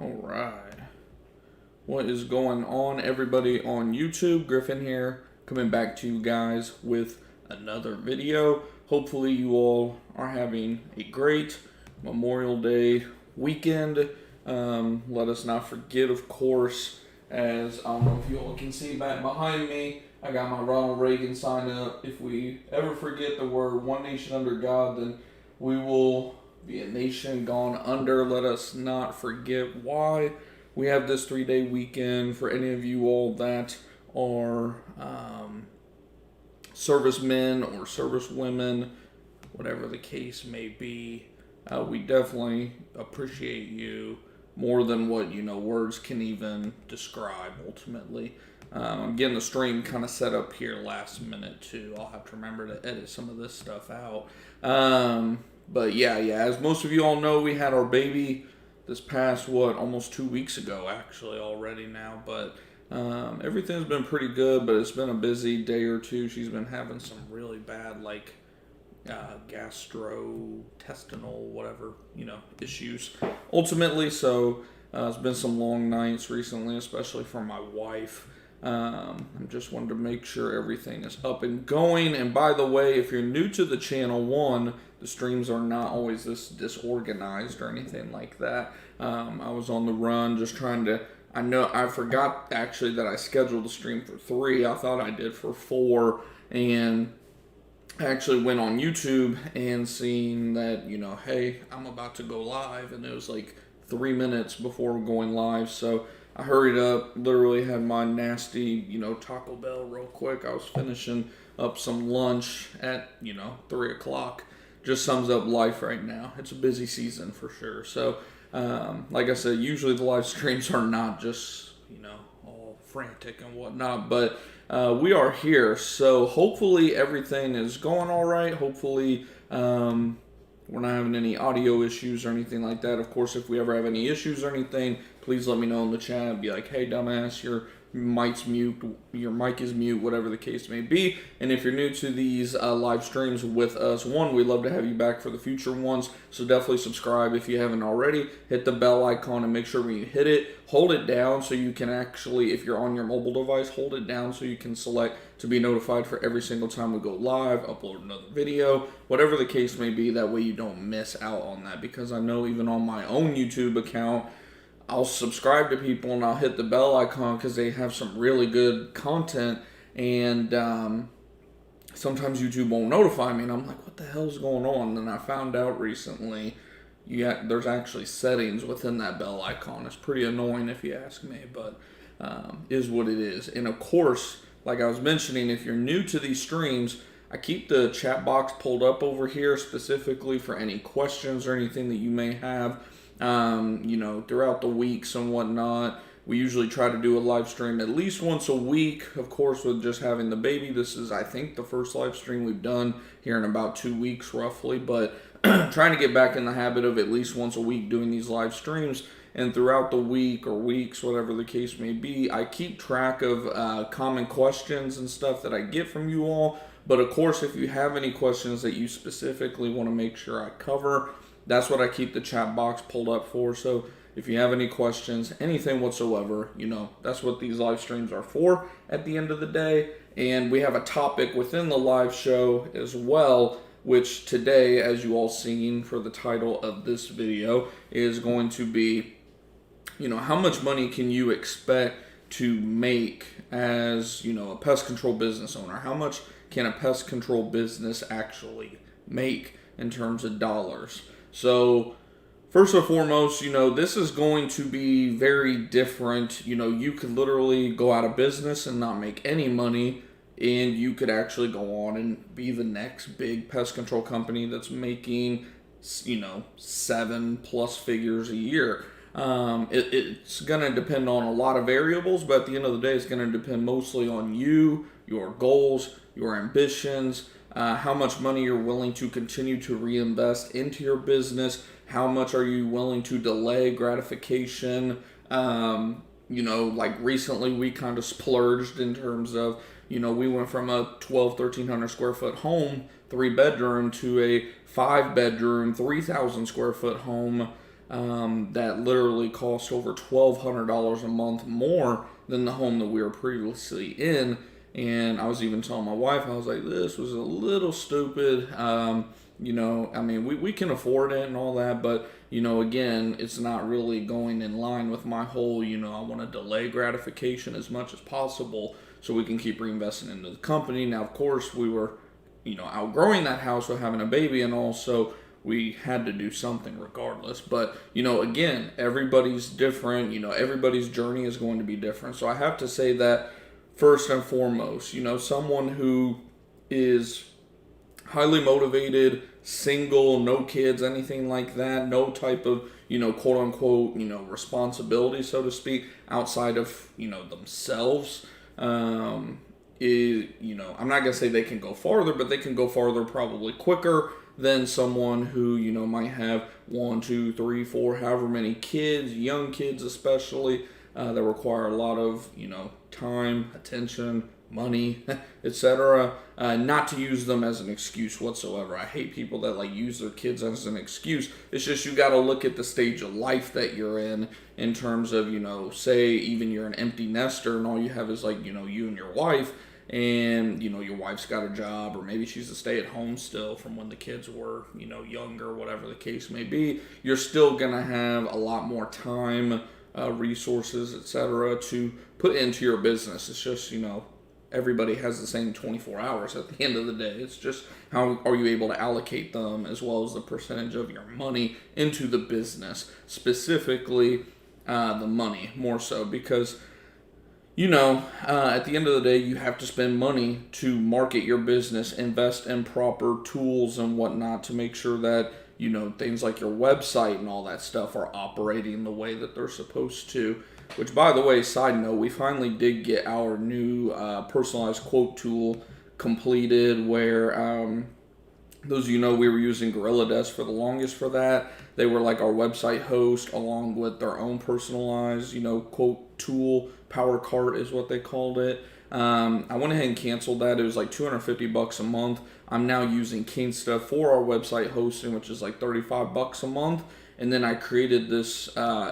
All right. What is going on, everybody on YouTube? Griffin here, coming back to you guys with another video. Hopefully you all are having a great Memorial Day weekend. Let us not forget, of course, as I don't know if you all can see back behind me, I got my Ronald Reagan sign up. If we ever forget the word one nation under God, then we will be a nation gone under. Let us not forget why we have this 3-day weekend. For any of you all that are servicemen or servicewomen, whatever the case may be, we definitely appreciate you more than what words can even describe. Ultimately, I'm getting the stream kind of set up here last minute too. I'll have to remember to edit some of this stuff out. But yeah, as most of you all know, we had our baby this past, almost 2 weeks ago, actually, already now. But everything's been pretty good, but it's been a busy day or two. She's been having some really bad, gastrointestinal, whatever, issues, ultimately. So it's been some long nights recently, especially for my wife. I just wanted to make sure everything is up and going. And by the way, if you're new to the channel, the streams are not always this disorganized or anything like that. I was on the run just trying to, I forgot actually that I scheduled the stream for 3. I thought I did for 4. And I actually went on YouTube and seen that, hey, I'm about to go live. And it was like 3 minutes before going live. So I hurried up, literally had my nasty, Taco Bell real quick. I was finishing up some lunch at, 3 o'clock. Just sums up life right now. It's a busy season for sure. So, like I said, usually the live streams are not just, all frantic and whatnot, but we are here. So hopefully everything is going all right. Hopefully we're not having any audio issues or anything like that. Of course, if we ever have any issues or anything, please let me know in the chat. Be like, hey, dumbass, your mic's mute, your mic is mute, whatever the case may be. And if you're new to these live streams with us, we'd love to have you back for the future ones. So definitely subscribe if you haven't already. Hit the bell icon and make sure when you hit it, hold it down so you can actually, if you're on your mobile device, hold it down so you can select to be notified for every single time we go live, upload another video, whatever the case may be. That way you don't miss out on that, because I know even on my own YouTube account, I'll subscribe to people and I'll hit the bell icon because they have some really good content, and sometimes YouTube won't notify me, and I'm like, what the hell's going on? And I found out recently there's actually settings within that bell icon. It's pretty annoying if you ask me, but is what it is. And of course, like I was mentioning, if you're new to these streams, I keep the chat box pulled up over here specifically for any questions or anything that you may have. Throughout the weeks and whatnot. We usually try to do a live stream at least once a week. Of course, with just having the baby, this is, I think, the first live stream we've done here in about 2 weeks roughly, but trying to get back in the habit of at least once a week doing these live streams. And throughout the week or weeks, whatever the case may be, I keep track of common questions and stuff that I get from you all. But of course, if you have any questions that you specifically want to make sure I cover, that's what I keep the chat box pulled up for. So if you have any questions, anything whatsoever, that's what these live streams are for at the end of the day. And we have a topic within the live show as well, which today, as you all seen for the title of this video, is going to be, how much money can you expect to make as, a pest control business owner? How much can a pest control business actually make in terms of dollars? So first and foremost, this is going to be very different. You could literally go out of business and not make any money, and you could actually go on and be the next big pest control company that's making, 7+ figures a year. It's going to depend on a lot of variables, but at the end of the day, it's going to depend mostly on you, your goals, your ambitions, how much money you're willing to continue to reinvest into your business, how much are you willing to delay gratification. Recently we kind of splurged in terms of, we went from a 1,300 square foot home, 3-bedroom, to a 5-bedroom, 3,000 square foot home that literally cost over $1,200 a month more than the home that we were previously in. And I was even telling my wife, I was like, this was a little stupid. I mean, we can afford it and all that, but, again, it's not really going in line with my whole, I want to delay gratification as much as possible so we can keep reinvesting into the company. Now, of course, we were, outgrowing that house with having a baby and all, so we had to do something regardless. But, again, everybody's different. Everybody's journey is going to be different. So I have to say that first and foremost, someone who is highly motivated, single, no kids, anything like that, no type of, quote unquote, responsibility, so to speak, outside of, themselves, I'm not going to say they can go farther, but they can go farther probably quicker than someone who, might have 1, 2, 3, 4, however many kids, young kids especially, that require a lot of, time, attention, money, etc. Not to use them as an excuse whatsoever. I hate people that use their kids as an excuse. It's just you got to look at the stage of life that you're in terms of, say even you're an empty nester and all you have is you and your wife, and your wife's got a job, or maybe she's a stay-at-home still from when the kids were younger, whatever the case may be. You're still gonna have a lot more time, resources, etc. to put into your business. It's just everybody has the same 24 hours at the end of the day. It's just how are you able to allocate them, as well as the percentage of your money into the business, specifically the money more so, because at the end of the day, you have to spend money to market your business, invest in proper tools and whatnot to make sure that, things like your website and all that stuff are operating the way that they're supposed to. Which, by the way, side note, we finally did get our new personalized quote tool completed, where those we were using Gorilla Desk for the longest for that. They were like our website host along with their own personalized, quote tool. Power Cart is what they called it. I went ahead and canceled that. It was like $250 a month. I'm now using Kinsta for our website hosting, which is like $35 a month. And then I created this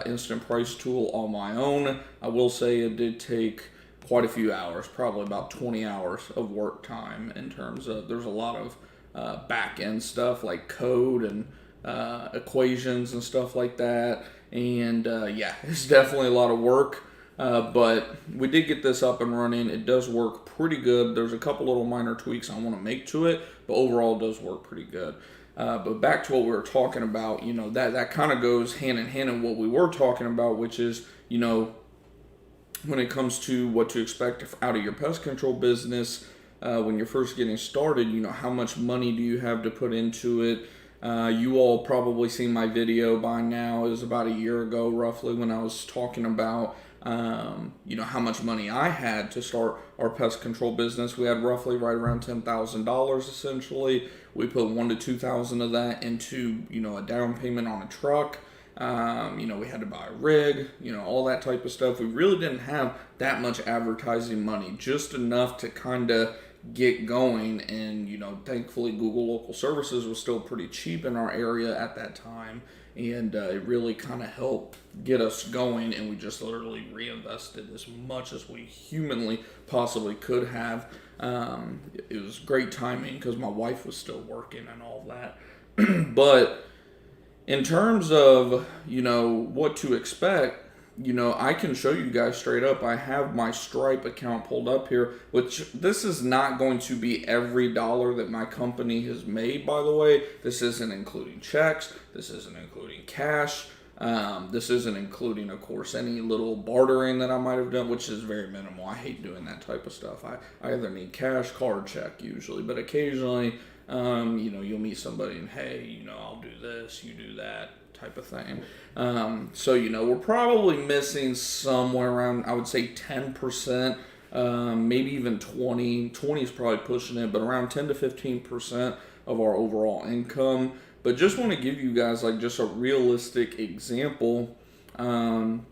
instant price tool on my own. I will say it did take quite a few hours, probably about 20 hours of work time, in terms of there's a lot of back end stuff like code and equations and stuff like that. And it's definitely a lot of work. But we did get this up and running. It does work pretty good. There's a couple little minor tweaks I want to make to it, but overall it does work pretty good. But back to what we were talking about, that kind of goes hand in hand in what we were talking about, which is, when it comes to what to expect out of your pest control business, when you're first getting started, how much money do you have to put into it? You all probably seen my video by now. It was about a year ago, roughly, when I was talking about how much money I had to start our pest control business. We had roughly right around $10,000 essentially. We put $1,000 to $2,000 of that into, a down payment on a truck. We had to buy a rig, all that type of stuff. We really didn't have that much advertising money, just enough to kind of get going. And, thankfully Google Local Services was still pretty cheap in our area at that time. And it really kind of helped get us going, and we just literally reinvested as much as we humanly possibly could have. It was great timing because my wife was still working and all that. But in terms of, what to expect, I can show you guys straight up. I have my Stripe account pulled up here, which this is not going to be every dollar that my company has made, by the way. This isn't including checks. This isn't including cash. This isn't including, of course, any little bartering that I might have done, which is very minimal. I hate doing that type of stuff. I either need cash, card, check usually, but occasionally, you'll meet somebody and, hey, I'll do this, you do that type of thing. So, we're probably missing somewhere around, I would say 10%, maybe even 20. 20 is probably pushing it, but around 10 to 15% of our overall income. But just want to give you guys just a realistic example. I don't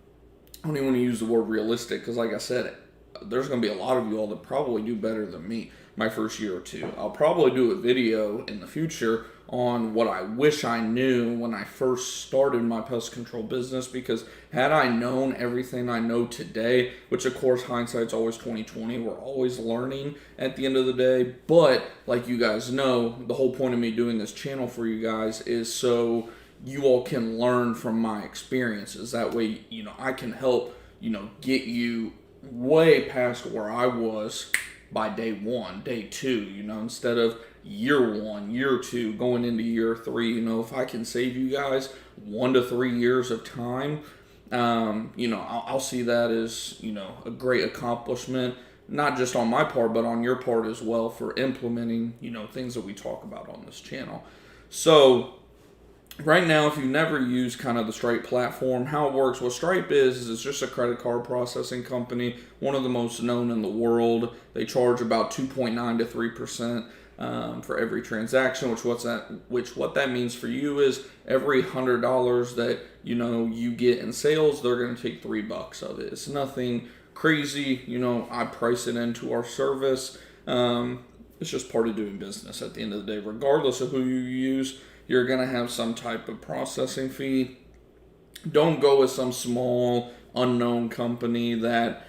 even want to use the word realistic because, like I said, there's going to be a lot of you all that probably do better than me my first year or two. I'll probably do a video in the future on what I wish I knew when I first started my pest control business, because had I known everything I know today, which of course hindsight's always 2020, we're always learning at the end of the day, but like you guys know, the whole point of me doing this channel for you guys is so you all can learn from my experiences. That way, I can help, get you way past where I was by day one, day two, instead of year one, year two, going into year three. If I can save you guys 1 to 3 years of time, I'll see that as, a great accomplishment, not just on my part, but on your part as well, for implementing, things that we talk about on this channel. So, right now, if you've never used kind of the Stripe platform, how it works, what Stripe is it's just a credit card processing company, one of the most known in the world. They charge about 2.9 to 3% for every transaction, which what that means for you is every $100 that you get in sales, they're going to take $3 of it. It's nothing crazy. I price it into our service. It's just part of doing business at the end of the day. Regardless of who you use, you're going to have some type of processing fee. Don't go with some small, unknown company that,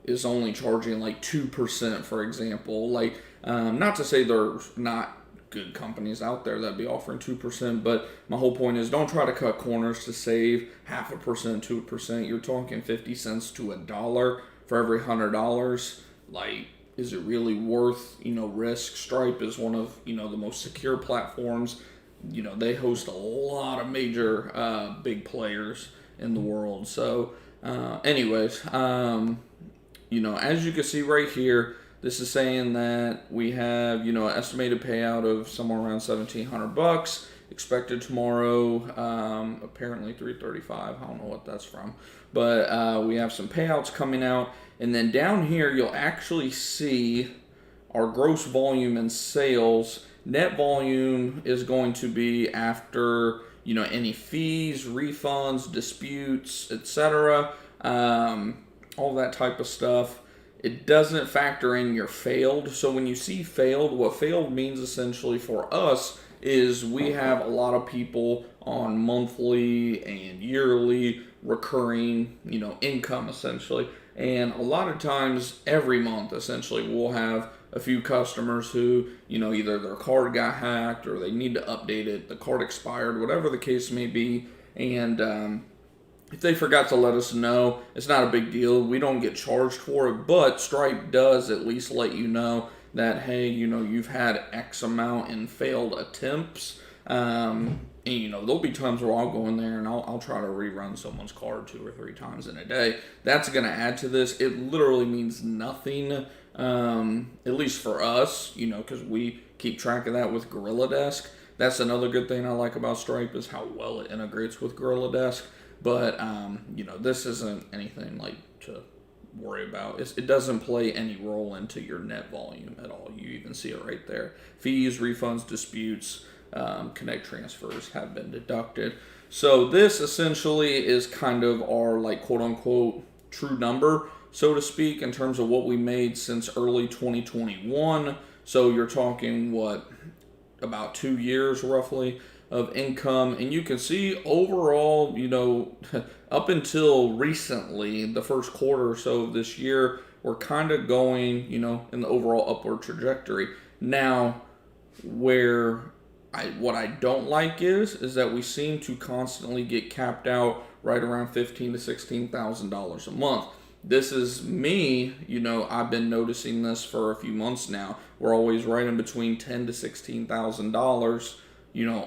is only charging like 2%, for example. Like, not to say there's not good companies out there that be offering 2%, but my whole point is don't try to cut corners to save 0.5%, 2%. You're talking 50 cents to $1 for every $100. Like, is it really worth, risk? Stripe is one of, the most secure platforms. They host a lot of major big players in the world. So, anyways, as you can see right here, this is saying that we have, an estimated payout of somewhere around $1,700 expected tomorrow. Apparently 335. I don't know what that's from, but we have some payouts coming out, and then down here you'll actually see our gross volume and sales. Net volume is going to be after, any fees, refunds, disputes, etc., all that type of stuff. It doesn't factor in your failed. So when you see failed, what failed means essentially for us is we have a lot of people on monthly and yearly recurring, income essentially. And a lot of times every month essentially we'll have a few customers who, either their card got hacked or they need to update it, the card expired, whatever the case may be. And if they forgot to let us know, it's not a big deal. We don't get charged for it, but Stripe does at least let you know that, hey, you've had X amount in failed attempts. And, there'll be times where I'll go in there and I'll try to rerun someone's card 2 or 3 times in a day. That's going to add to this. It literally means nothing, at least for us, because we keep track of that with Gorilla Desk. That's another good thing I like about Stripe is how well it integrates with Gorilla Desk. But, this isn't anything like to worry about. It doesn't play any role into your net volume at all. You even see it right there. Fees, refunds, disputes, connect transfers have been deducted. So this essentially is kind of our like quote unquote true number, so to speak, in terms of what we made since early 2021. So you're talking about 2 years roughly of income, and you can see overall, up until recently, the first quarter or so of this year, we're kind of going, in the overall upward trajectory. Now, what I don't like is that we seem to constantly get capped out right around $15,000 to $16,000 a month. This is me, I've been noticing this for a few months now. We're always right in between $10,000 to $16,000.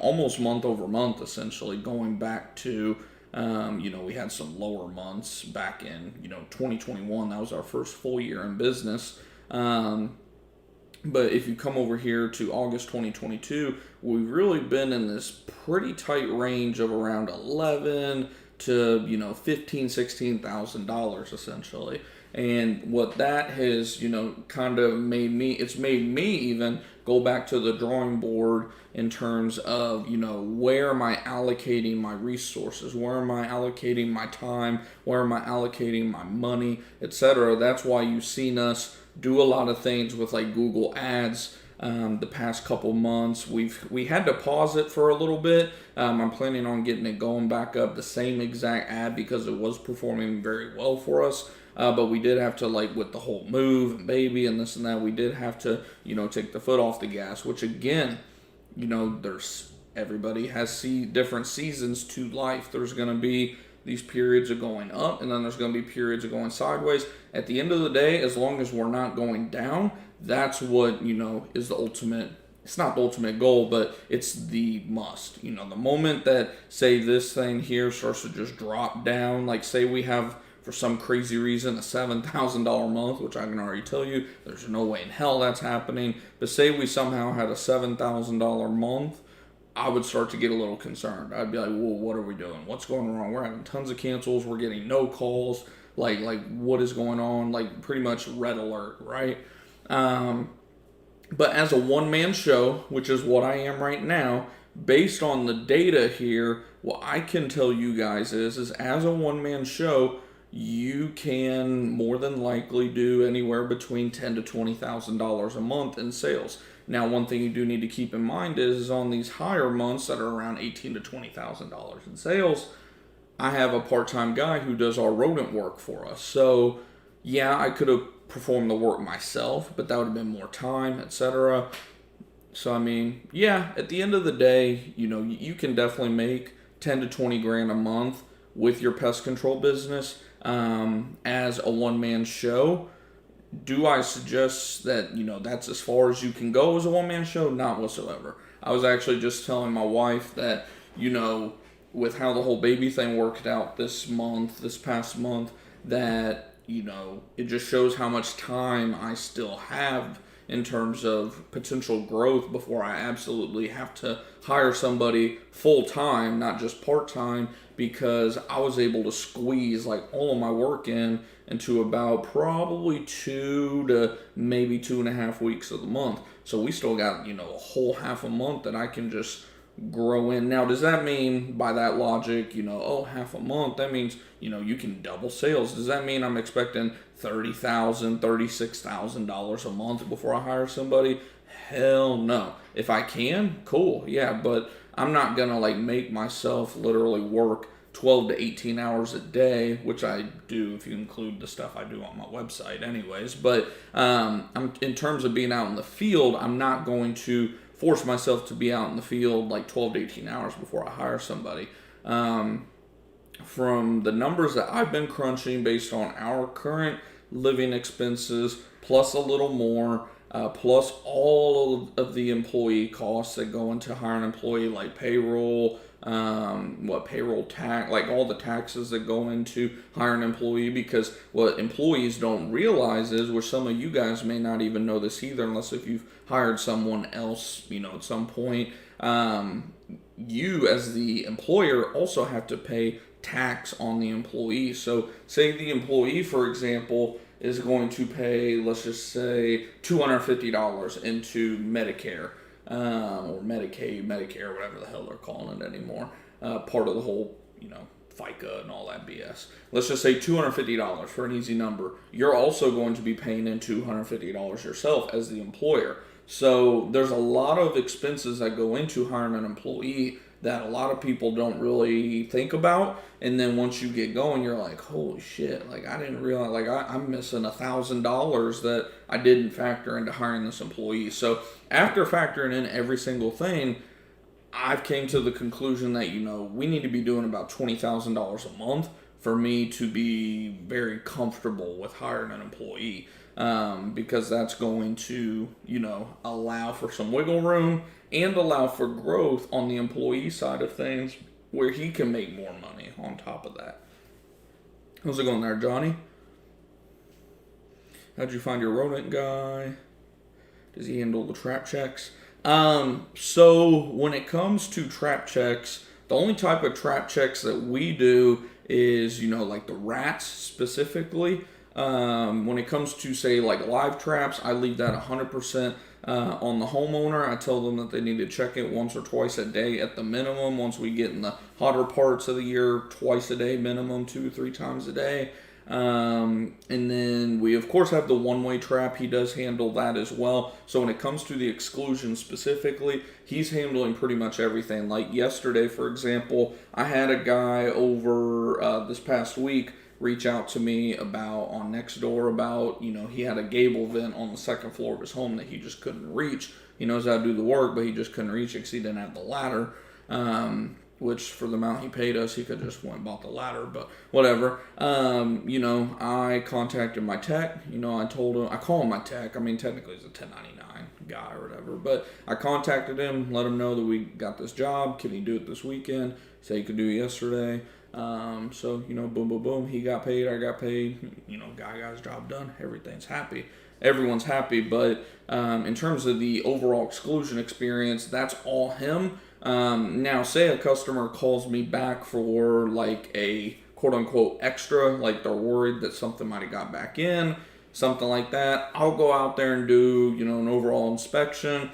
Almost month over month, essentially, going back to, we had some lower months back in, 2021. That was our first full year in business. But if you come over here to August 2022, we've really been in this pretty tight range of around 11 to, $15,000, $16,000 essentially. And what that has, kind of made me even go back to the drawing board in terms of, where am I allocating my resources? Where am I allocating my time? Where am I allocating my money, etc.? That's why you've seen us do a lot of things with like Google Ads, the past couple months. We had to pause it for a little bit. I'm planning on getting it going back up, the same exact ad, because it was performing very well for us. But we did have to, like, with the whole move and baby and this and that, we did have to, take the foot off the gas, which again, everybody has different seasons to life. There's going to be these periods of going up, and then there's going to be periods of going sideways. At the end of the day, as long as we're not going down, that's what, is the ultimate. It's not the ultimate goal, but it's the must. The moment that, say, this thing here starts to just drop down, like say we have, for some crazy reason, a $7,000 month, which I can already tell you, there's no way in hell that's happening. But say we somehow had a $7,000 month, I would start to get a little concerned. I'd be like, well, what are we doing? What's going wrong? We're having tons of cancels. We're getting no calls. Like what is going on? Like, pretty much red alert, right? But as a one-man show, which is what I am right now, based on the data here, what I can tell you guys is as a one-man show, you can more than likely do anywhere between $10,000 to $20,000 a month in sales. Now, one thing you do need to keep in mind is on these higher months that are around $18,000 to $20,000 in sales, I have a part-time guy who does our rodent work for us. So, yeah, I could have performed the work myself, but that would have been more time, etc. So, I mean, yeah, at the end of the day, you can definitely make 10 to 20 grand a month with your pest control business as a one-man show. Do I suggest that, that's as far as you can go as a one-man show? Not whatsoever. I was actually just telling my wife that, with how the whole baby thing worked out this past month, that, it just shows how much time I still have in terms of potential growth before I absolutely have to hire somebody full-time, not just part-time, because I was able to squeeze like all of my work into about probably 2 to maybe 2.5 weeks of the month. So we still got, a whole half a month that I can just grow in. Now, does that mean, by that logic, half a month, that means, you can double sales? Does that mean I'm expecting $30,000, $36,000 a month before I hire somebody? Hell no. If I can, cool, yeah, but I'm not gonna make myself literally work 12 to 18 hours a day, which I do if you include the stuff I do on my website anyways. But I'm in terms of being out in the field, I'm not going to force myself to be out in the field 12 to 18 hours before I hire somebody. From the numbers that I've been crunching based on our current living expenses, plus a little more, plus all of the employee costs that go into hiring an employee, like payroll, payroll tax, all the taxes that go into hiring an employee, because what employees don't realize is, which some of you guys may not even know this either, unless if you've hired someone else, at some point, you as the employer also have to pay tax on the employee. So say the employee, for example, is going to pay, let's just say, $250 into Medicare, or Medicaid, Medicare, whatever the hell they're calling it anymore, part of the whole, FICA and all that BS. Let's just say $250 for an easy number. You're also going to be paying in $250 yourself as the employer. So there's a lot of expenses that go into hiring an employee that a lot of people don't really think about. And then once you get going, you're like, holy shit, I didn't realize, I'm missing $1,000 that I didn't factor into hiring this employee. So after factoring in every single thing, I've came to the conclusion that, we need to be doing about $20,000 a month for me to be very comfortable with hiring an employee. Because that's going to, allow for some wiggle room and allow for growth on the employee side of things, where he can make more money on top of that. How's it going there, Johnny? How'd you find your rodent guy? Does he handle the trap checks? So when it comes to trap checks, the only type of trap checks that we do is, the rats specifically. When it comes to, say, live traps, I leave that 100% on the homeowner. I tell them that they need to check it once or twice a day at the minimum. Once we get in the hotter parts of the year, twice a day minimum, 2 or 3 times a day. And then we, of course, have the one-way trap. He does handle that as well. So when it comes to the exclusion specifically, he's handling pretty much everything. Like yesterday, for example, I had a guy over this past week reach out to me about on Nextdoor about, he had a gable vent on the second floor of his home that he just couldn't reach. He knows how to do the work, but he just couldn't reach it because he didn't have the ladder. Which for the amount he paid us, he could just went and bought the ladder, but whatever. I contacted my tech. I told him, I call him my tech. I mean, technically he's a 1099 guy or whatever, but I contacted him, let him know that we got this job. Can he do it this weekend? He said he could do it yesterday. So, boom, boom, boom. He got paid, I got paid. Guy got his job done. Everything's happy. Everyone's happy, but in terms of the overall exclusion experience, that's all him. Now, say a customer calls me back for like a quote-unquote extra, like they're worried that something might have got back in, something like that. I'll go out there and do, an overall inspection.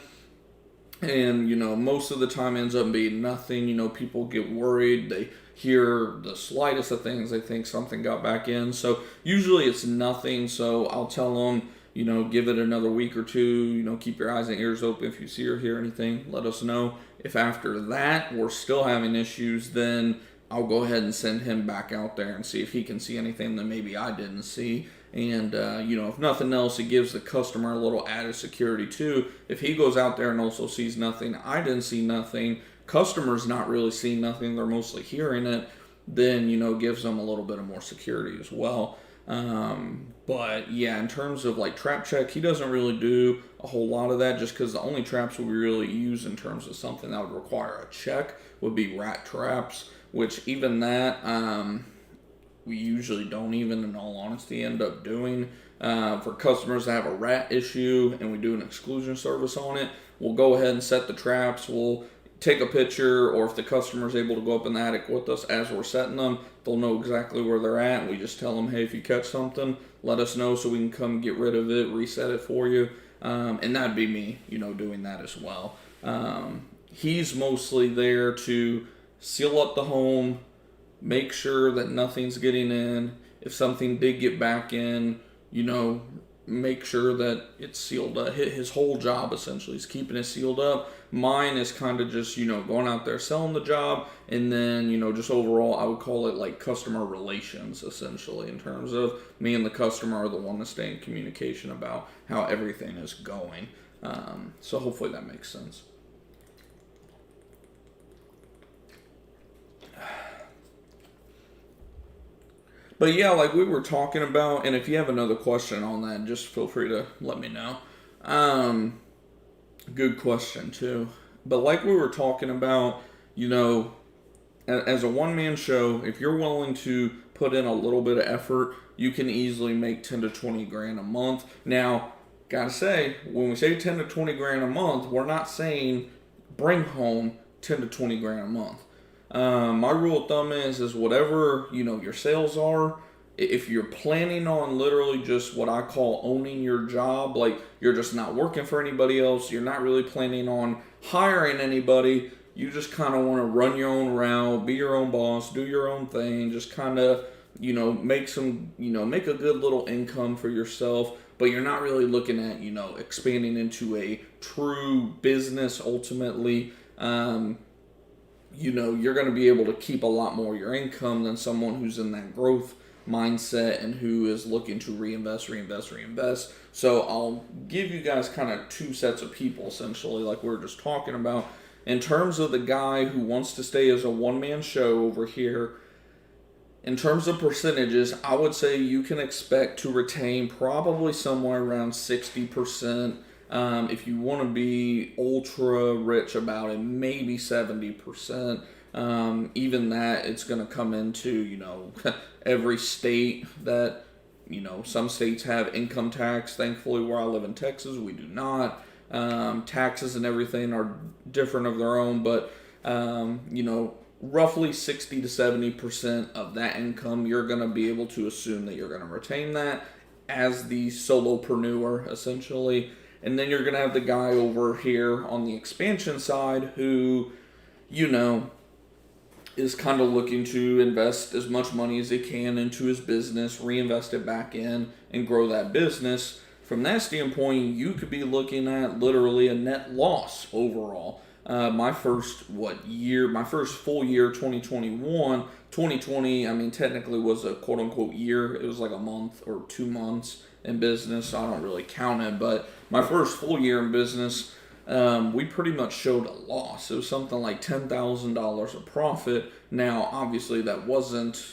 And, most of the time ends up being nothing. People get worried. They hear the slightest of things. They think something got back in. So usually it's nothing. So I'll tell them, give it another week or two. Keep your eyes and ears open. If you see or hear anything, let us know. If after that we're still having issues, then I'll go ahead and send him back out there and see if he can see anything that maybe I didn't see. And, if nothing else, it gives the customer a little added security too. If he goes out there and also sees nothing, I didn't see nothing, customer's not really seeing nothing, they're mostly hearing it, then, gives them a little bit of more security as well. But yeah, in terms of like trap check, he doesn't really do a whole lot of that just because the only traps we really use in terms of something that would require a check would be rat traps, which even that, we usually don't even, in all honesty, end up doing. For customers that have a rat issue and we do an exclusion service on it, we'll go ahead and set the traps. We'll take a picture, or if the customer is able to go up in the attic with us as we're setting them, they'll know exactly where they're at. And we just tell them, hey, if you catch something, let us know so we can come get rid of it, reset it for you. And that'd be me, doing that as well. He's mostly there to seal up the home, make sure that nothing's getting in. If something did get back in, make sure that it's sealed up. His whole job essentially is keeping it sealed up. Mine is kind of just, going out there selling the job, and then, just overall, I would call it like customer relations essentially, in terms of me and the customer are the one to stay in communication about how everything is going. So hopefully that makes sense. But yeah, like we were talking about, and if you have another question on that, just feel free to let me know. Good question too. But like we were talking about, as a one-man show, if you're willing to put in a little bit of effort, you can easily make 10 to 20 grand a month. Now, gotta say, when we say 10 to 20 grand a month, we're not saying bring home 10 to 20 grand a month. My rule of thumb is whatever, your sales are, if you're planning on literally just what I call owning your job, like you're just not working for anybody else, you're not really planning on hiring anybody, you just kind of want to run your own route, be your own boss, do your own thing, just kind of, make a good little income for yourself, but you're not really looking at, expanding into a true business ultimately. You're going to be able to keep a lot more of your income than someone who's in that growth mindset and who is looking to reinvest. So I'll give you guys kind of two sets of people, essentially, like we were just talking about. In terms of the guy who wants to stay as a one-man show over here, in terms of percentages, I would say you can expect to retain probably somewhere around 60%. If you want to be ultra rich about it, maybe 70%. Even that, it's going to come into, every state that, some states have income tax. Thankfully, where I live in Texas, we do not. Taxes and everything are different of their own, but, roughly 60 to 70% of that income, you're going to be able to assume that you're going to retain that as the solopreneur, essentially. And then you're going to have the guy over here on the expansion side who, is kind of looking to invest as much money as he can into his business, reinvest it back in, and grow that business. From that standpoint, you could be looking at literally a net loss overall. My first my first full year, 2021, 2020, I mean, technically was a quote unquote year. It was like a month or 2 months in business, so I don't really count it. But my first full year in business, we pretty much showed a loss. It was something like $10,000 of profit. Now, obviously, that wasn't,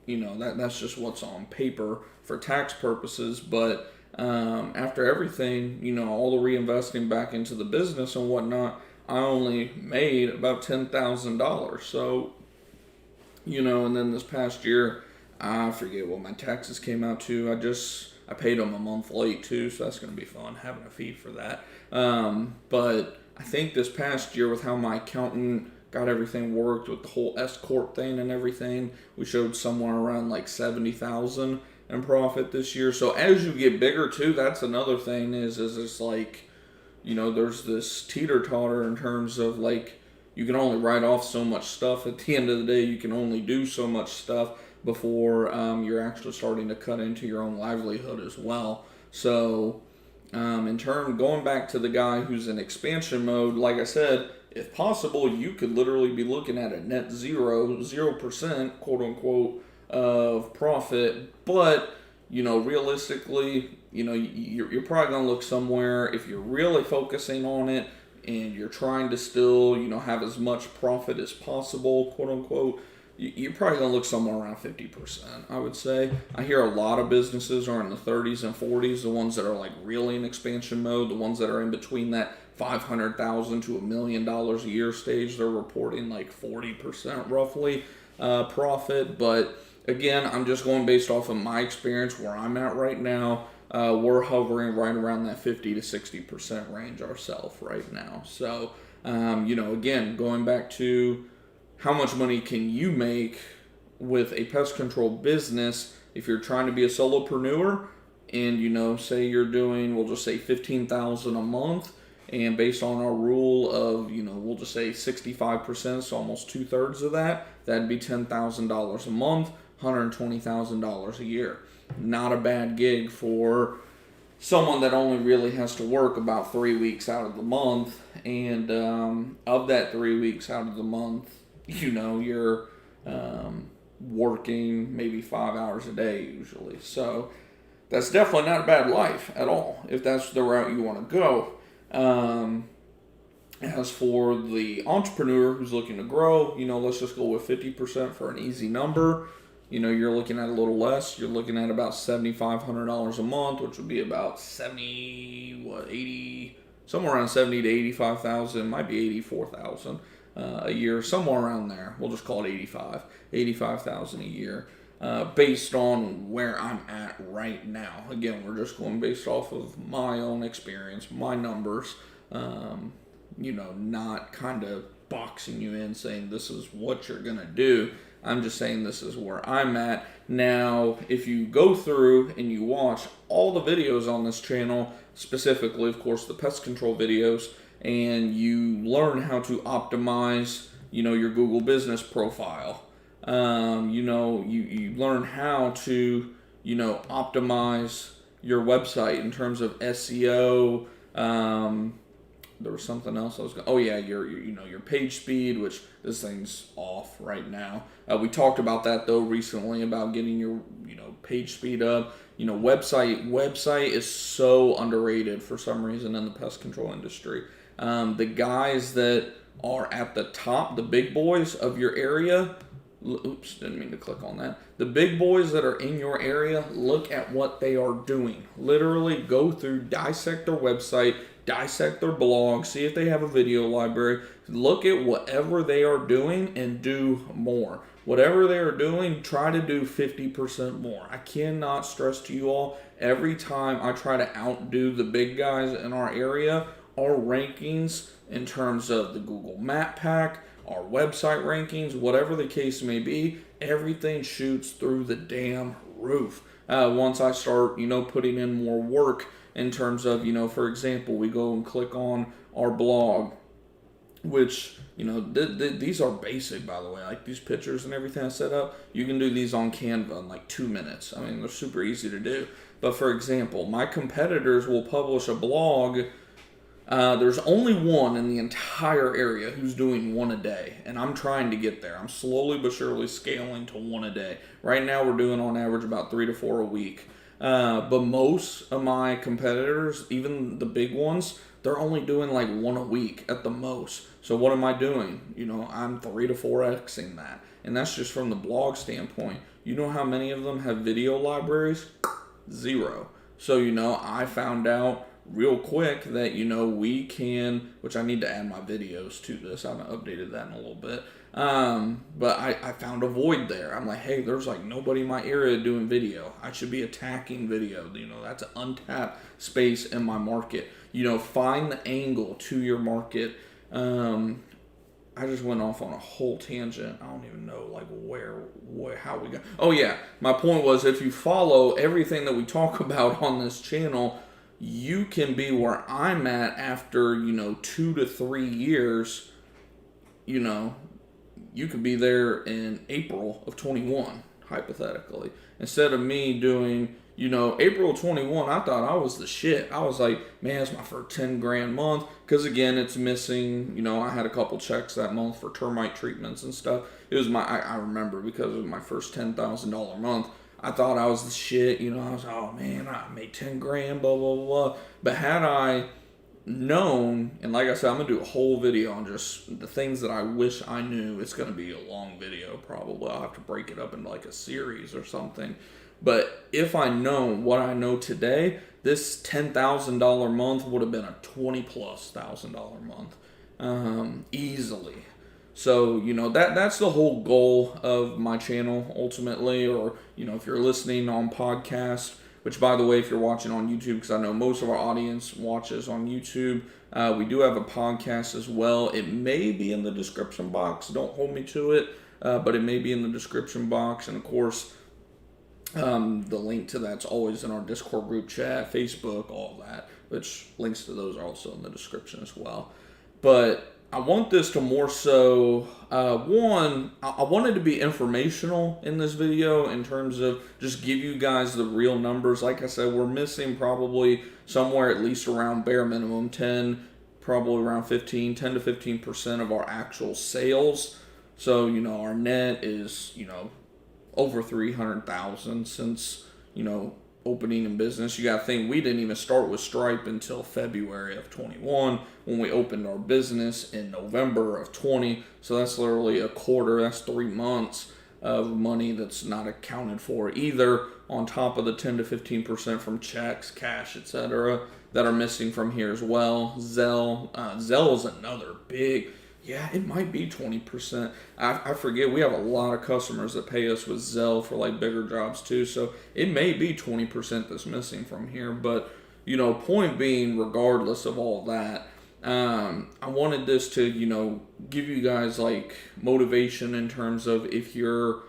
that's just what's on paper for tax purposes. But after everything, all the reinvesting back into the business and whatnot, I only made about $10,000. So, and then this past year, I forget what my taxes came out to. I paid them a month late too, so that's going to be fun, having a fee for that. But I think this past year, with how my accountant got everything worked with the whole S corp thing and everything, we showed somewhere around like 70,000 in profit this year. So as you get bigger too, that's another thing is it's like, there's this teeter-totter in terms of like, you can only write off so much stuff. At the end of the day, you can only do so much stuff before you're actually starting to cut into your own livelihood as well. So going back to the guy who's in expansion mode, like I said, if possible, you could literally be looking at a net 0%, quote unquote, of profit. But, realistically, you're probably going to look somewhere, if you're really focusing on it and you're trying to still, have as much profit as possible, quote unquote, you're probably going to look somewhere around 50%, I would say. I hear a lot of businesses are in the 30s and 40s, the ones that are like really in expansion mode, the ones that are in between that $500,000 to $1 million a year stage, they're reporting like 40% roughly profit. But again, I'm just going based off of my experience where I'm at right now. We're hovering right around that 50 to 60% range ourselves right now. So, again, going back to how much money can you make with a pest control business if you're trying to be a solopreneur and, say you're doing, we'll just say $15,000 a month, and based on our rule of, we'll just say 65%, so almost 2/3 of that, that'd be $10,000 a month, $120,000 a year. Not a bad gig for someone that only really has to work about 3 weeks out of the month, and of that 3 weeks out of the month, you're working maybe 5 hours a day usually. So that's definitely not a bad life at all if that's the route you want to go. As for the entrepreneur who's looking to grow, let's just go with 50% for an easy number. You're looking at a little less. You're looking at about $7,500 a month, which would be about 80, somewhere around 70 to 85,000, might be 84,000 a year, somewhere around there. We'll just call it 85,000 a year, based on where I'm at right now. Again, we're just going based off of my own experience, my numbers, not kind of boxing you in saying this is what you're going to do. I'm just saying this is where I'm at. Now, if you go through and you watch all the videos on this channel, specifically, of course, the pest control videos, and you learn how to optimize, your Google business profile, you learn how to, optimize your website in terms of SEO. There was something else I was going. Oh yeah, your page speed, which this thing's off right now. We talked about that though recently about getting your page speed up. Website is so underrated for some reason in the pest control industry. The guys that are at the top, the big boys of your area. Oops, didn't mean to click on that. The big boys that are in your area, look at what they are doing. Literally go through, dissect their website, dissect their blog, see if they have a video library, look at whatever they are doing and do more. Whatever they are doing, try to do 50% more. I cannot stress to you all, every time I try to outdo the big guys in our area, our rankings in terms of the Google Map Pack, our website rankings, whatever the case may be, everything shoots through the damn roof. Once I start, putting in more work in terms of, for example, we go and click on our blog which, these are basic, by the way. Like these pictures and everything I set up, you can do these on Canva in like 2 minutes. I mean, they're super easy to do. But for example, my competitors will publish a blog. There's only one in the entire area who's doing one a day, and I'm trying to get there. I'm slowly but surely scaling to one a day. Right now, we're doing on average about 3 to 4 a week. But most of my competitors, even the big ones, they're only doing like one a week at the most. So what am I doing? I'm 3 to 4xing that. And that's just from the blog standpoint. You know how many of them have video libraries? 0. So, I found out real quick that, we can, which I need to add my videos to this. I haven't updated that in a little bit. But I found a void there. I'm like, hey, there's like nobody in my area doing video. I should be attacking video. That's an untapped space in my market. Find the angle to your market. I just went off on a whole tangent. I don't even know like how we got. Oh yeah, my point was if you follow everything that we talk about on this channel, you can be where I'm at after 2 to 3 years. You could be there in April of 21, hypothetically. Instead of me doing, April of 21, I thought I was the shit. I was like, man, it's my first 10 grand month. Because again, it's missing, I had a couple checks that month for termite treatments and stuff. It was I remember because it was my first $10,000 month. I thought I was the shit, I was, oh man, I made 10 grand, blah, blah, blah. But had I known, and like I said, I'm going to do a whole video on just the things that I wish I knew. It's going to be a long video probably. I'll have to break it up into like a series or something. But if I know what I know today, this $10,000 month would have been a $20,000+ month, easily. So, that's the whole goal of my channel ultimately, or, if you're listening on podcast, which by the way, if you're watching on YouTube, because I know most of our audience watches on YouTube, we do have a podcast as well. It may be in the description box. Don't hold me to it, but it may be in the description box. And of course, the link to that's always in our Discord group chat, Facebook, all that, which links to those are also in the description as well. But I want this to more so, one, I wanted to be informational in this video in terms of just give you guys the real numbers. Like I said, we're missing probably somewhere at least around bare minimum 10, probably around 10 to 15% of our actual sales. So, our net is, over 300,000 since, opening in business. You got to think we didn't even start with Stripe until February of 21 when we opened our business in November of 20. So that's literally a quarter. That's 3 months of money that's not accounted for either, on top of the 10 to 15% from checks, cash, etc. that are missing from here as well. Zelle is another big. Yeah, it might be 20%. I forget. We have a lot of customers that pay us with Zelle for like bigger jobs too. So it may be 20% that's missing from here. But, point being, regardless of all that, I wanted this to, give you guys like motivation in terms of if you're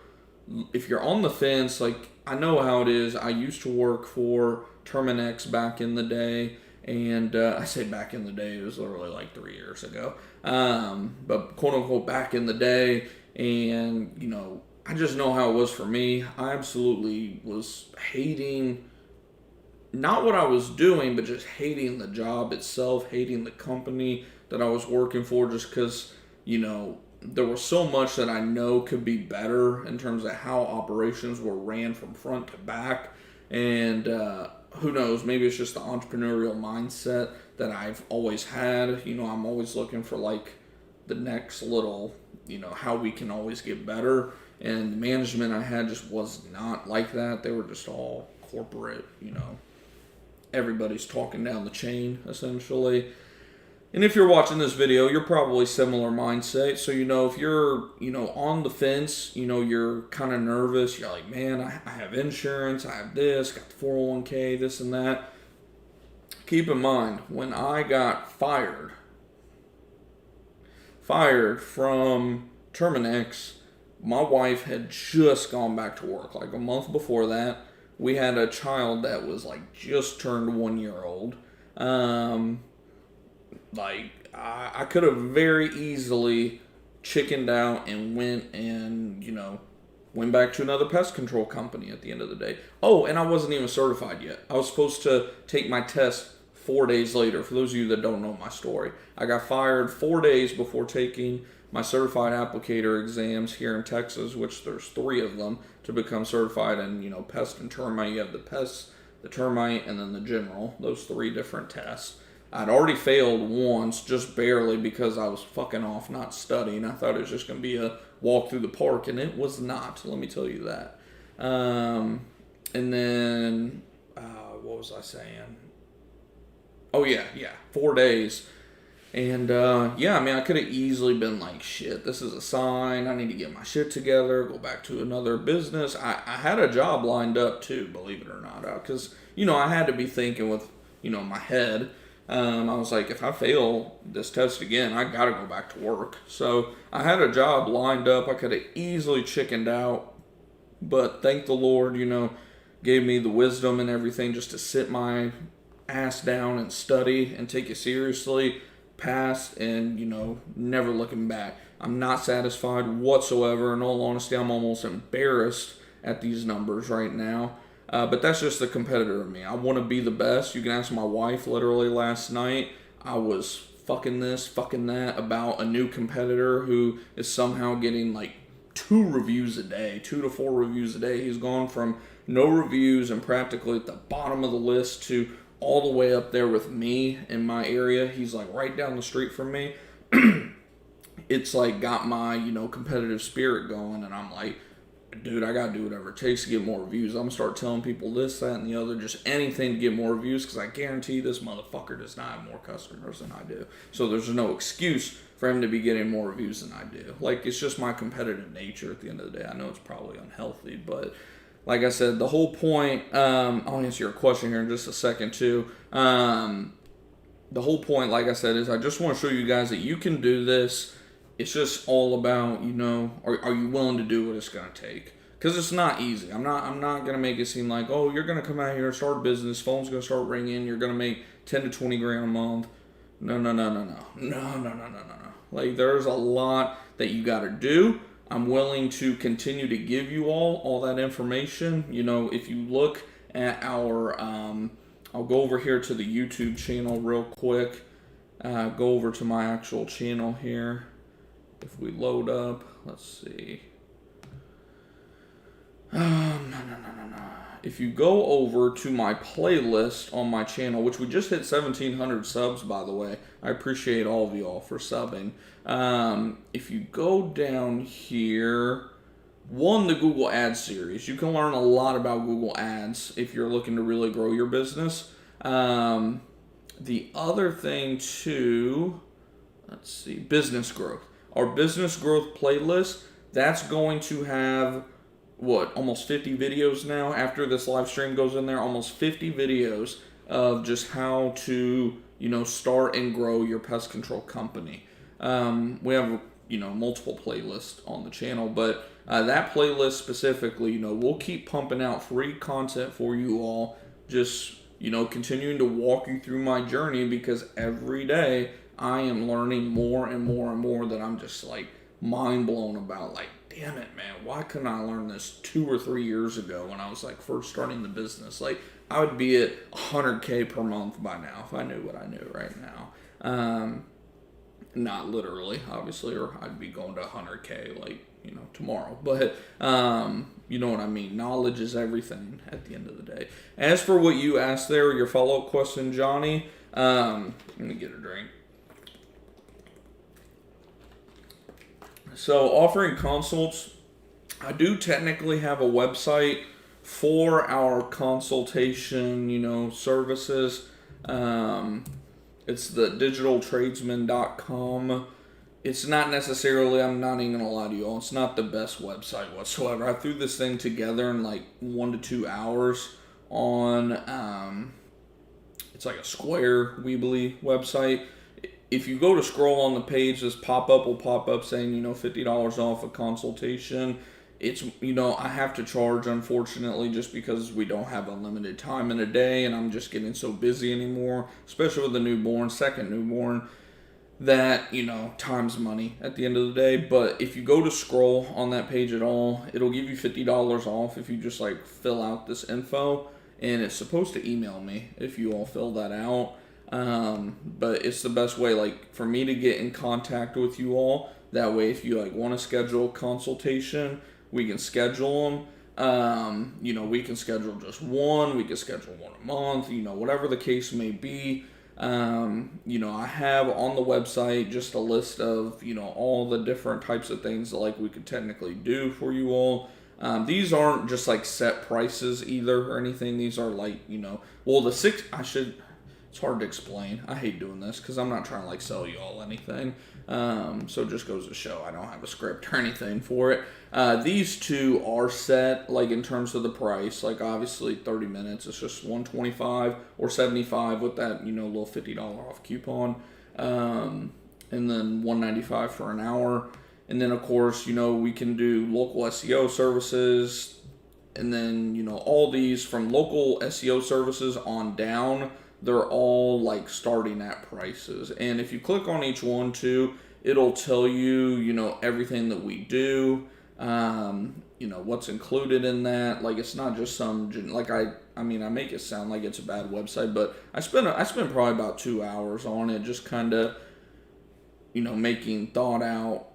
on the fence, like I know how it is. I used to work for Terminex back in the day. And I say back in the day, it was literally like 3 years ago. But quote unquote back in the day. And, I just know how it was for me. I absolutely was hating, not what I was doing, but just hating the job itself, hating the company that I was working for, just because, there was so much that I know could be better in terms of how operations were ran from front to back. And, who knows, maybe it's just the entrepreneurial mindset that I've always had. I'm always looking for like the next little, how we can always get better. And the management I had just was not like that. They were just all corporate, everybody's talking down the chain essentially. And if you're watching this video, you're probably similar mindset. So, if you're, on the fence, you're kind of nervous. You're like, man, I have insurance. I have this, got the 401k, this and that. Keep in mind, when I got fired from Terminex, my wife had just gone back to work. Like a month before that, we had a child that was like just turned 1 year old. Like, I could have very easily chickened out and went back to another pest control company at the end of the day. Oh, and I wasn't even certified yet. I was supposed to take my test 4 days later. For those of you that don't know my story, I got fired 4 days before taking my certified applicator exams here in Texas, which there's 3 of them to become certified in, pest and termite. You have the pest, the termite, and then the general. Those 3 different tests. I'd already failed once, just barely, because I was fucking off not studying. I thought it was just going to be a walk through the park, and it was not. Let me tell you that. And then, what was I saying? Oh, yeah, 4 days. And, I could have easily been like, shit, this is a sign. I need to get my shit together, go back to another business. I had a job lined up, too, believe it or not. Because, I had to be thinking with, my head. I was like, if I fail this test again, I gotta go back to work. So I had a job lined up. I could have easily chickened out, but thank the Lord, gave me the wisdom and everything just to sit my ass down and study and take it seriously, pass, and, never looking back. I'm not satisfied whatsoever. In all honesty, I'm almost embarrassed at these numbers right now. But that's just the competitor in me. I want to be the best. You can ask my wife. Literally last night, I was fucking this, fucking that about a new competitor who is somehow getting like 2 reviews a day, 2 to 4 reviews a day. He's gone from no reviews and practically at the bottom of the list to all the way up there with me in my area. He's like right down the street from me. It's like got my, competitive spirit going, and I'm like, dude, I gotta do whatever it takes to get more reviews. I'm gonna start telling people this, that, and the other, just anything to get more reviews, because I guarantee this motherfucker does not have more customers than I do. So there's no excuse for him to be getting more reviews than I do. Like, it's just my competitive nature at the end of the day. I know it's probably unhealthy, but like I said, the whole point, I'll answer your question here in just a second too. The whole point, like I said, is I just want to show you guys that you can do this. It's just all about, are you willing to do what it's going to take? Because it's not easy. I'm not going to make it seem like, oh, you're going to come out here and start a business, phone's going to start ringing, you're going to make 10 to 20 grand a month. No. Like, there's a lot that you got to do. I'm willing to continue to give you all that information. If you look at our, I'll go over here to the YouTube channel real quick. Go over to my actual channel here. If we load up, let's see. No. If you go over to my playlist on my channel, which we just hit 1,700 subs, by the way. I appreciate all of y'all for subbing. If you go down here, the Google Ads series. You can learn a lot about Google Ads if you're looking to really grow your business. The other thing, too, let's see, business growth. Our business growth playlist, that's going to have, almost 50 videos now. After this live stream goes in there, almost 50 videos of just how to, start and grow your pest control company. We have, multiple playlists on the channel, but that playlist specifically, we'll keep pumping out free content for you all. Just, continuing to walk you through my journey, because every day I am learning more and more and more that I'm just like mind blown about. Like, damn it, man, why couldn't I learn this 2 or 3 years ago when I was like first starting the business? Like, I would be at 100K per month by now if I knew what I knew right now. Not literally, obviously, or I'd be going to 100K like, tomorrow. But, you know what I mean? Knowledge is everything at the end of the day. As for what you asked there, your follow-up question, Johnny, let me get a drink. So, offering consults, I do technically have a website for our consultation, services. It's the digitaltradesman.com. It's not necessarily, I'm not even going to lie to you all, it's not the best website whatsoever. I threw this thing together in like 1 to 2 hours on, it's like a Square Weebly website. If you go to scroll on the page, this pop-up will pop up saying, $50 off a consultation. It's, I have to charge, unfortunately, just because we don't have unlimited time in a day, and I'm just getting so busy anymore, especially with the newborn, second newborn. that, time's money at the end of the day. But if you go to scroll on that page at all, it'll give you $50 off if you just like fill out this info. And it's supposed to email me if you all fill that out. But it's the best way, like, for me to get in contact with you all. That way, if you like want to schedule a consultation, we can schedule them. We can schedule just one. We can schedule one a month. Whatever the case may be. I have on the website just a list of, all the different types of things that like we could technically do for you all. These aren't just like set prices either or anything. These are like, it's hard to explain. I hate doing this because I'm not trying to like sell you all anything. So it just goes to show I don't have a script or anything for it. These two are set like in terms of the price. Like obviously 30 minutes, it's just $125 or $75 with that, little $50 off coupon. And then $195 for an hour. And then of course, we can do local SEO services. And then, all these from local SEO services on down, they're all like starting at prices. And if you click on each one too, it'll tell you, everything that we do, what's included in that. Like it's not just some, like I make it sound like it's a bad website, but I spent probably about 2 hours on it, just kind of, making thought out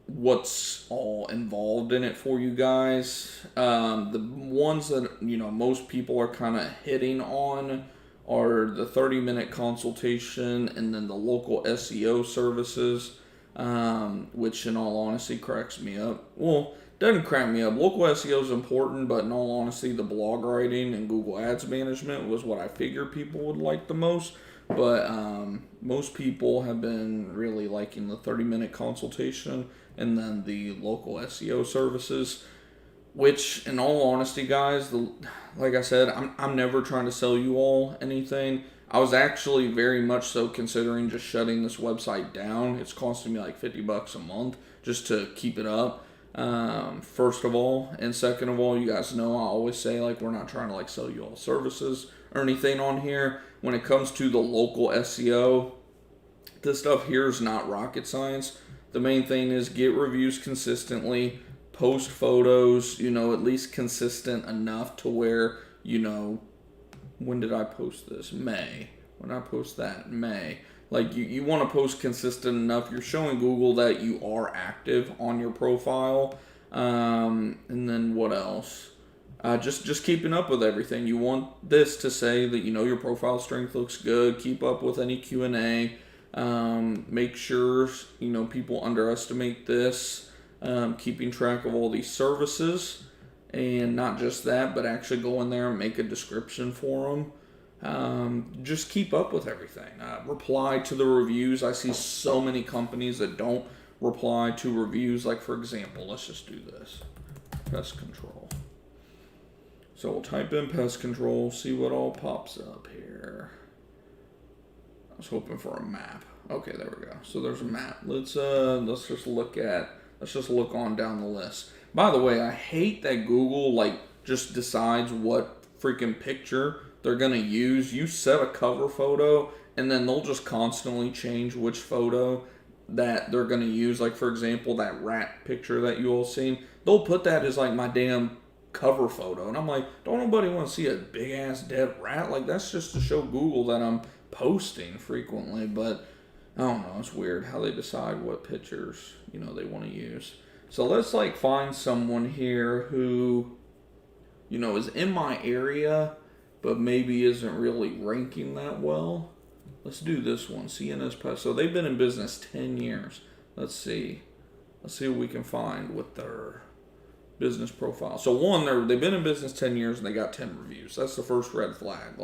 what's all involved in it for you guys. The ones that, most people are kind of hitting on are the 30-minute consultation and then the local SEO services, which in all honesty cracks me up. Well, doesn't crack me up. Local SEO is important, but in all honesty, the blog writing and Google Ads management was what I figured people would like the most. But most people have been really liking the 30-minute consultation and then the local SEO services. Which, in all honesty, guys, like I said, I'm never trying to sell you all anything. I was actually very much so considering just shutting this website down. It's costing me like $50 a month just to keep it up. First of all, and second of all, you guys know I always say like we're not trying to like sell you all services or anything on here. When it comes to the local SEO, this stuff here is not rocket science. The main thing is get reviews consistently. Post photos, at least consistent enough to where, when did I post this? May. When I post that? May. Like, you want to post consistent enough. You're showing Google that you are active on your profile. And then what else? Just keeping up with everything. You want this to say that, your profile strength looks good. Keep up with any Q&A. Make sure, people underestimate this. Keeping track of all these services, and not just that, but actually go in there and make a description for them. Just keep up with everything. Reply to the reviews. I see so many companies that don't reply to reviews. Like, for example, let's just do this. Pest control. So we'll type in pest control, see what all pops up here. I was hoping for a map. Okay, there we go. So there's a map. Let's just look on down the list. By the way, I hate that Google just decides what freaking picture they're gonna use. You set a cover photo and then they'll just constantly change which photo that they're gonna use. Like for example, that rat picture that you all seen, they'll put that as like my damn cover photo. And I'm like, don't nobody want to see a big ass dead rat? Like that's just to show Google that I'm posting frequently, but I don't know, it's weird how they decide what pictures, they want to use. So let's find someone here who, is in my area, but maybe isn't really ranking that well. Let's do this one, CNS Pest. So they've been in business 10 years. Let's see what we can find with their business profile. So one, they've been in business 10 years and they got 10 reviews. That's the first red flag.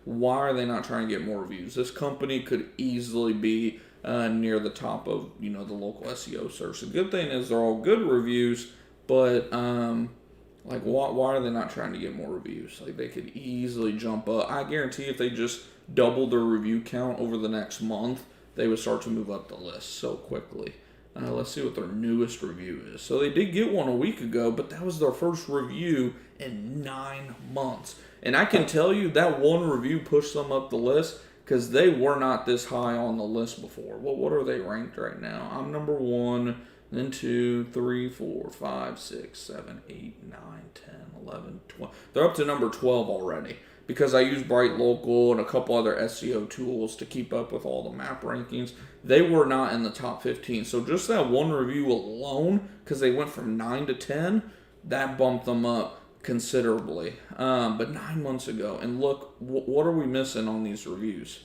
Why are they not trying to get more reviews? This company could easily be near the top of, the local SEO search. The good thing is they're all good reviews, but why are they not trying to get more reviews? They could easily jump up. I guarantee if they just doubled their review count over the next month, they would start to move up the list so quickly. Let's see what their newest review is. So they did get one a week ago, but that was their first review in 9 months. And I can tell you that one review pushed them up the list. because they were not this high on the list before. Well, what are they ranked right now? I'm number 1, then 2, 3, 4, 5, 6, 7, 8, 9, 10, 11, 12. They're up to number 12 already because I use Bright Local and a couple other SEO tools to keep up with all the map rankings. They were not in the top 15. So just that one review alone, because they went from 9 to 10, that bumped them up considerably. But 9 months ago, and look, what are we missing on these reviews?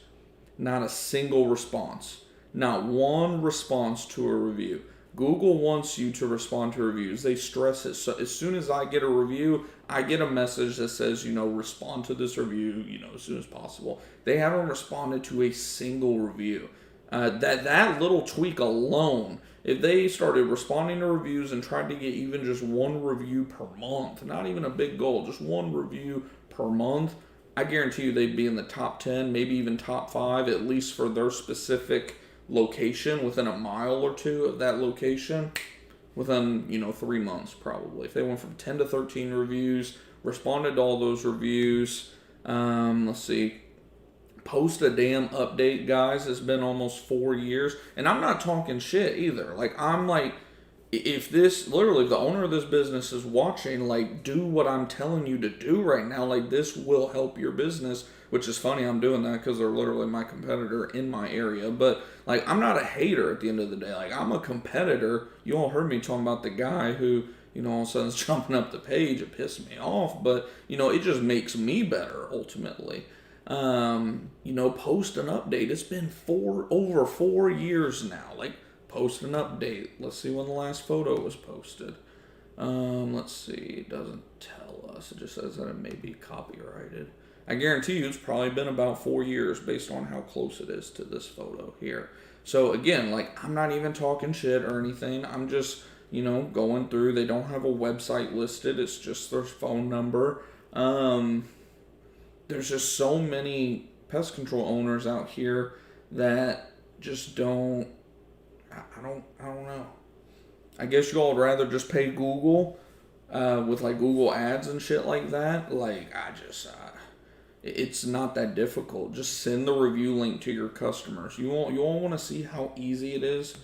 Not a single response. Not one response to a review. Google wants you to respond to reviews. They stress it. So as soon as I get a review, I get a message that says, respond to this review, as soon as possible. They haven't responded to a single review. That little tweak alone, if they started responding to reviews and tried to get even just one review per month, not even a big goal, just one review per month, I guarantee you they'd be in the top 10, maybe even top 5, at least for their specific location, within a mile or two of that location, within 3 months probably. If they went from 10 to 13 reviews, responded to all those reviews, let's see, post a damn update, guys. It's been almost 4 years, and I'm not talking shit either. If the owner of this business is watching, do what I'm telling you to do right now. This will help your business, which is funny. I'm doing that because they're literally my competitor in my area. But, I'm not a hater at the end of the day. I'm a competitor. You all heard me talking about the guy who, all of a sudden is jumping up the page. It pissed me off. But, it just makes me better, ultimately. Post an update. It's been over 4 years now. Post an update. Let's see when the last photo was posted. Let's see. It doesn't tell us. It just says that it may be copyrighted. I guarantee you it's probably been about 4 years based on how close it is to this photo here. So again, I'm not even talking shit or anything. I'm just, going through. They don't have a website listed. It's just their phone number. There's just so many pest control owners out here that just don't. I don't know. I guess you all would rather just pay Google with Google ads and shit like that. It's not that difficult. Just send the review link to your customers. You all want to see how easy it is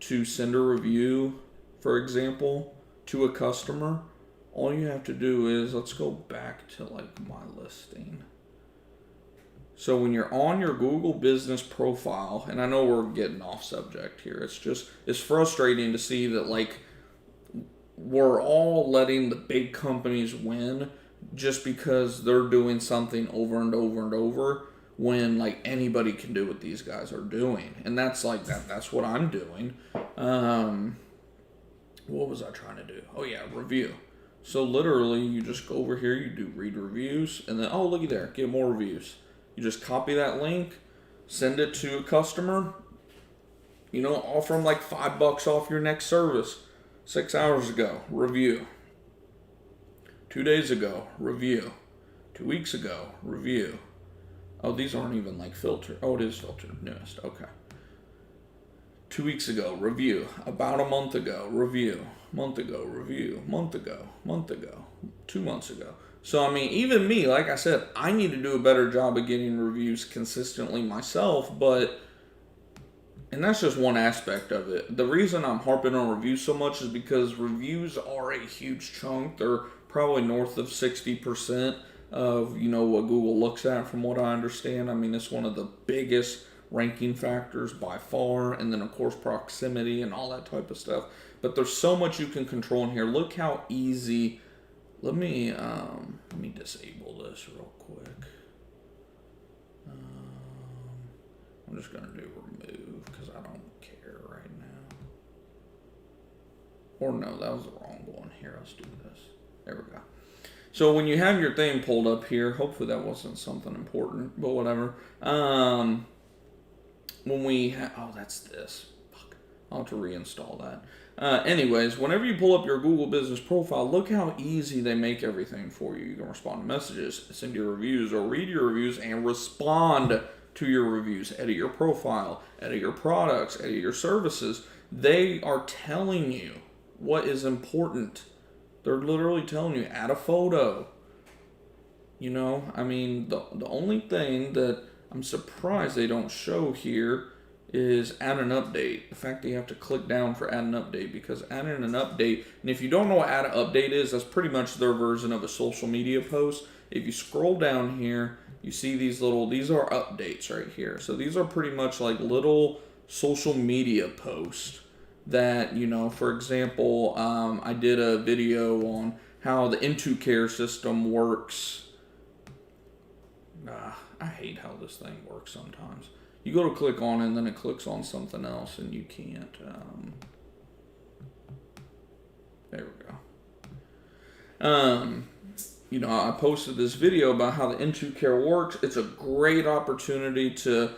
to send a review, for example, to a customer. All you have to do is, let's go back to my listing. So when you're on your Google business profile, and I know we're getting off subject here, it's frustrating to see that we're all letting the big companies win just because they're doing something over and over and over when anybody can do what these guys are doing. And that's that's what I'm doing. What was I trying to do? Oh yeah, review. So literally you just go over here, you do read reviews, and then, oh looky there, get more reviews. You just copy that link, send it to a customer, offer them $5 off your next service. 6 hours ago, review. 2 days ago, review. 2 weeks ago, review. Oh, these aren't even filtered. Oh, it is filtered. Newest. Okay. 2 weeks ago, review. About a month ago, review. Month ago, review. Month ago. 2 months ago. So, even me, like I said, I need to do a better job of getting reviews consistently myself, and that's just one aspect of it. The reason I'm harping on reviews so much is because reviews are a huge chunk. They're probably north of 60% of, what Google looks at, from what I understand. It's one of the biggest ranking factors by far, and then, of course, proximity and all that type of stuff. But there's so much you can control in here. Look how easy. Let me disable this real quick. I'm just going to do remove because I don't care right now. Or no, that was the wrong one. Here, let's do this. There we go. So when you have your thing pulled up here, hopefully that wasn't something important, but whatever. That's this. Fuck. I'll have to reinstall that. Anyways, whenever you pull up your Google business profile, look how easy they make everything for you. You can respond to messages, send your reviews, or read your reviews and respond to your reviews. Edit your profile, edit your products, edit your services. They are telling you what is important. They're literally telling you, add a photo. The only thing that I'm surprised they don't show here is add an update. The fact that you have to click down for add an update, because adding an update, and if you don't know what add an update is, that's pretty much their version of a social media post. If you scroll down here, you see these are updates right here. So these are pretty much like little social media posts that, for example, I did a video on how the Into Care system works. I hate how this thing works sometimes. You go to click on it and then it clicks on something else and you can't. There we go. I posted this video about how the Into Care works. It's a great opportunity to,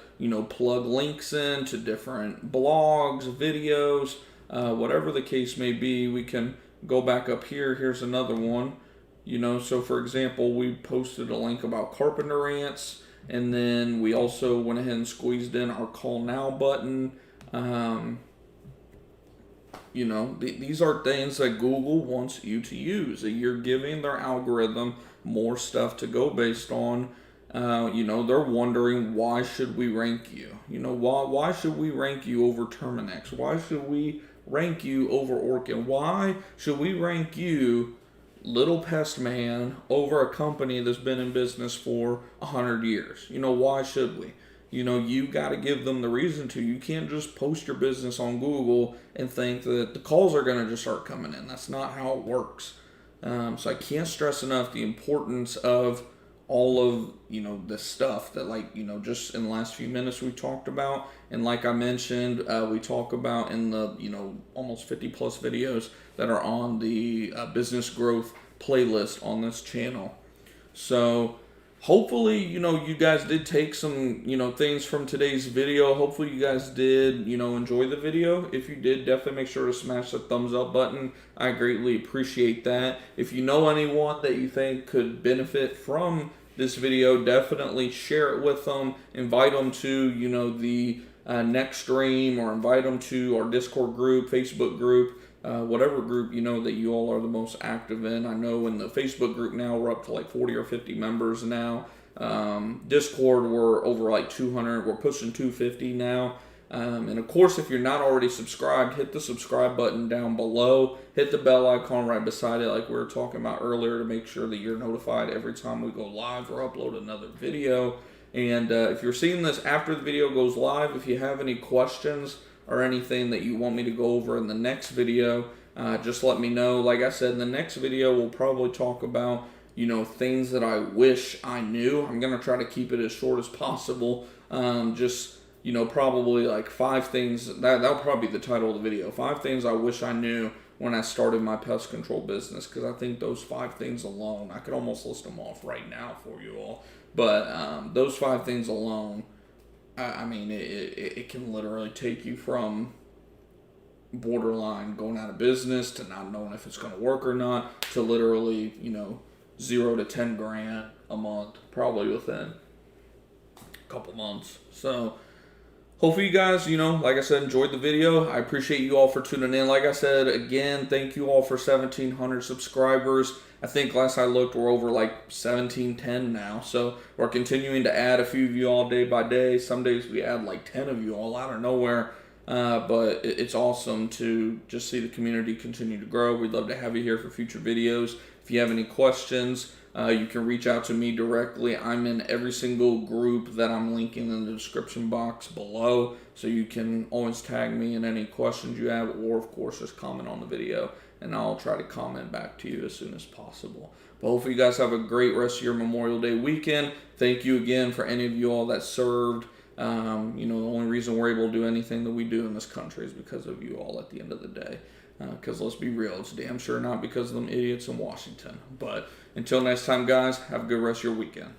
plug links in to different blogs, videos, whatever the case may be. We can go back up here. Here's another one. So for example, we posted a link about carpenter ants, and then we also went ahead and squeezed in our call now button. These are things that Google wants you to use. You're giving their algorithm more stuff to go based on. They're wondering, why should we rank you? Why should we rank you over Terminex? Why should we rank you over Orkin? Why should we rank you, Little Pest Man, over a company that's been in business for 100 years? Why should we? You got to give them the reason to. You can't just post your business on Google and think that the calls are going to just start coming in. That's not how it works. So I can't stress enough the importance of all of, this stuff that just in the last few minutes we talked about. And like I mentioned, we talk about in the, almost 50 plus videos that are on the business growth playlist on this channel. So hopefully, you guys did take some, things from today's video. Hopefully you guys did, enjoy the video. If you did, definitely make sure to smash the thumbs up button. I greatly appreciate that. If you know anyone that you think could benefit from this video, definitely share it with them. Invite them to, the next stream, or invite them to our Discord group, Facebook group, whatever group that you all are the most active in. I know in the Facebook group now we're up to like 40 or 50 members now. Discord we're over like 200. We're pushing 250 now. And of course, if you're not already subscribed, hit the subscribe button down below. Hit the bell icon right beside it, like we were talking about earlier, to make sure that you're notified every time we go live or upload another video. And if you're seeing this after the video goes live, if you have any questions or anything that you want me to go over in the next video, just let me know. Like I said, in the next video, we'll probably talk about, things that I wish I knew. I'm going to try to keep it as short as possible. Probably like 5 things. That'll probably be the title of the video. 5 things I wish I knew when I started my pest control business. Because I think those 5 things alone, I could almost list them off right now for you all. But those 5 things alone, it can literally take you from borderline going out of business to not knowing if it's going to work or not, to literally, 0 to 10 grand a month, probably within a couple months. So hopefully you guys, like I said, enjoyed the video. I appreciate you all for tuning in. Like I said, again, thank you all for 1,700 subscribers. I think last I looked, we're over like 1,710 now. So we're continuing to add a few of you all day by day. Some days we add like 10 of you all out of nowhere. But it's awesome to just see the community continue to grow. We'd love to have you here for future videos. If you have any questions, you can reach out to me directly. I'm in every single group that I'm linking in the description box below. So you can always tag me in any questions you have, or of course just comment on the video, and I'll try to comment back to you as soon as possible. But hopefully you guys have a great rest of your Memorial Day weekend. Thank you again for any of you all that served. The only reason we're able to do anything that we do in this country is because of you all at the end of the day. Because let's be real, it's damn sure not because of them idiots in Washington. But until next time, guys, have a good rest of your weekend.